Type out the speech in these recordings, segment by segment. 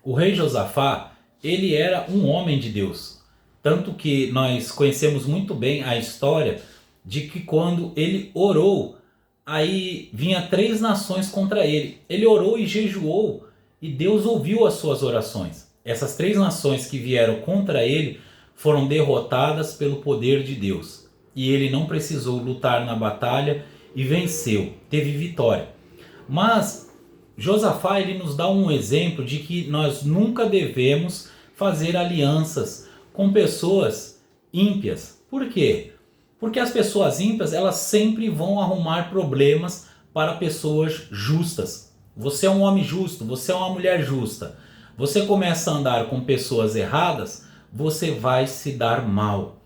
O rei Josafá, ele era um homem de Deus. Tanto que nós conhecemos muito bem a história de que quando ele orou, aí vinha 3 nações contra ele. Ele orou e jejuou e Deus ouviu as suas orações. Essas 3 nações que vieram contra ele foram derrotadas pelo poder de Deus. E ele não precisou lutar na batalha e venceu, teve vitória. Mas Josafá, ele nos dá um exemplo de que nós nunca devemos fazer alianças com pessoas ímpias. Por quê? Porque as pessoas ímpias, elas sempre vão arrumar problemas para pessoas justas. Você é um homem justo, você é uma mulher justa. Você começa a andar com pessoas erradas, você vai se dar mal.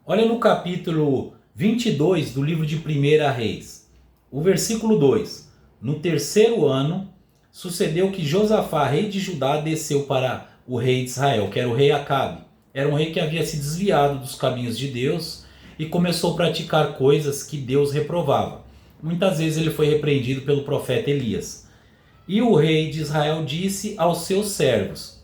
Olha no capítulo 22 do livro de 1 Reis, o versículo 2. No terceiro ano, sucedeu que Josafá, rei de Judá, desceu para o rei de Israel, que era o rei Acabe. Era um rei que havia se desviado dos caminhos de Deus e começou a praticar coisas que Deus reprovava. Muitas vezes ele foi repreendido pelo profeta Elias. E o rei de Israel disse aos seus servos: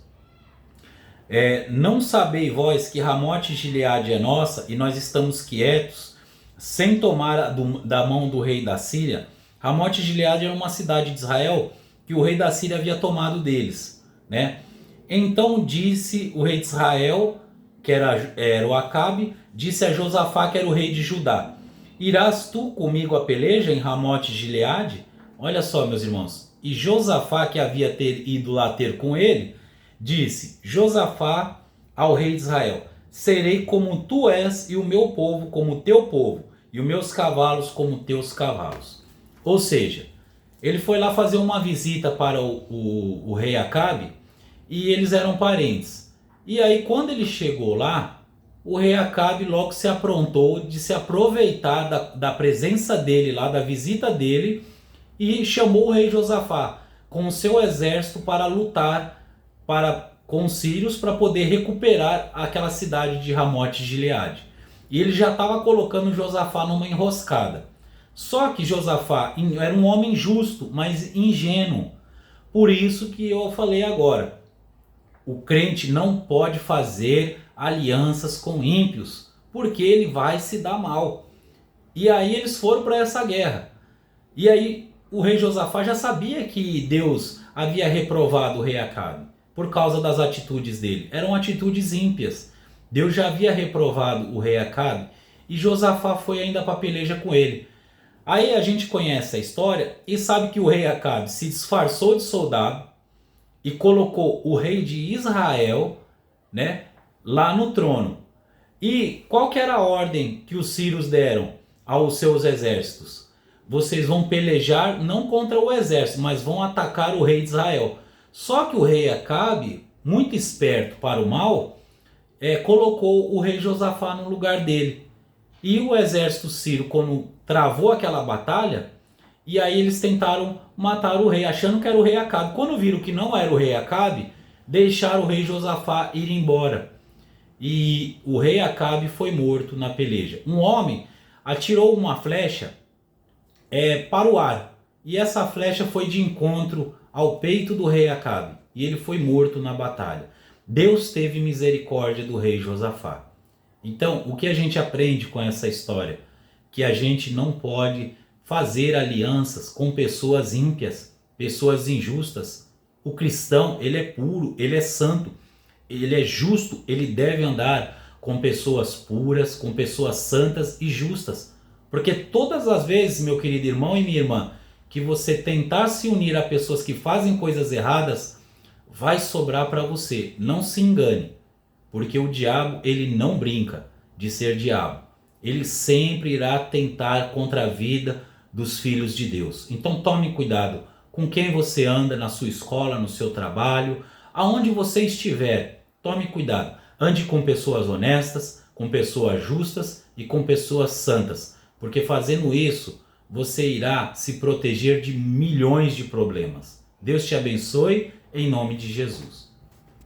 não sabei vós que Ramote Gileade é nossa e nós estamos quietos, sem tomar da mão do rei da Síria? Ramote Gileade era uma cidade de Israel que o rei da Síria havia tomado deles, né? Então disse o rei de Israel, que era o Acabe, disse a Josafá, que era o rei de Judá: irás tu comigo a peleja em Ramote Gileade? Olha só, meus irmãos. E Josafá, que havia ido lá ter com ele, disse Josafá ao rei de Israel: serei como tu és, e o meu povo como o teu povo, e os meus cavalos como teus cavalos. Ou seja, ele foi lá fazer uma visita para o rei Acabe, e eles eram parentes. E aí quando ele chegou lá, o rei Acabe logo se aprontou de se aproveitar da presença dele lá, da visita dele, e chamou o rei Josafá com o seu exército para lutar com os sírios para poder recuperar aquela cidade de Ramote Gileade. E ele já estava colocando Josafá numa enroscada. Só que Josafá era um homem justo, mas ingênuo. Por isso que eu falei agora, o crente não pode fazer alianças com ímpios, porque ele vai se dar mal. E aí eles foram para essa guerra. E aí o rei Josafá já sabia que Deus havia reprovado o rei Acabe por causa das atitudes dele. Eram atitudes ímpias. Deus já havia reprovado o rei Acabe e Josafá foi ainda para a peleja com ele. Aí a gente conhece a história e sabe que o rei Acabe se disfarçou de soldado e colocou o rei de Israel, né, lá no trono. E qual que era a ordem que os sírios deram aos seus exércitos? Vocês vão pelejar não contra o exército, mas vão atacar o rei de Israel. Só que o rei Acabe, muito esperto para o mal, colocou o rei Josafá no lugar dele. E o exército sírio, quando travou aquela batalha, e aí eles tentaram matar o rei, achando que era o rei Acabe. Quando viram que não era o rei Acabe, deixaram o rei Josafá ir embora. E o rei Acabe foi morto na peleja. Um homem atirou uma flecha para o ar. E essa flecha foi de encontro ao peito do rei Acabe. E ele foi morto na batalha. Deus teve misericórdia do rei Josafá. Então, o que a gente aprende com essa história? Que a gente não pode fazer alianças com pessoas ímpias, pessoas injustas. O cristão, ele é puro, ele é santo, ele é justo, ele deve andar com pessoas puras, com pessoas santas e justas. Porque todas as vezes, meu querido irmão e minha irmã, que você tentar se unir a pessoas que fazem coisas erradas, vai sobrar para você. Não se engane. Porque o diabo, ele não brinca de ser diabo. Ele sempre irá tentar contra a vida dos filhos de Deus. Então tome cuidado com quem você anda na sua escola, no seu trabalho, aonde você estiver. Tome cuidado. Ande com pessoas honestas, com pessoas justas e com pessoas santas. Porque fazendo isso, você irá se proteger de milhões de problemas. Deus te abençoe em nome de Jesus.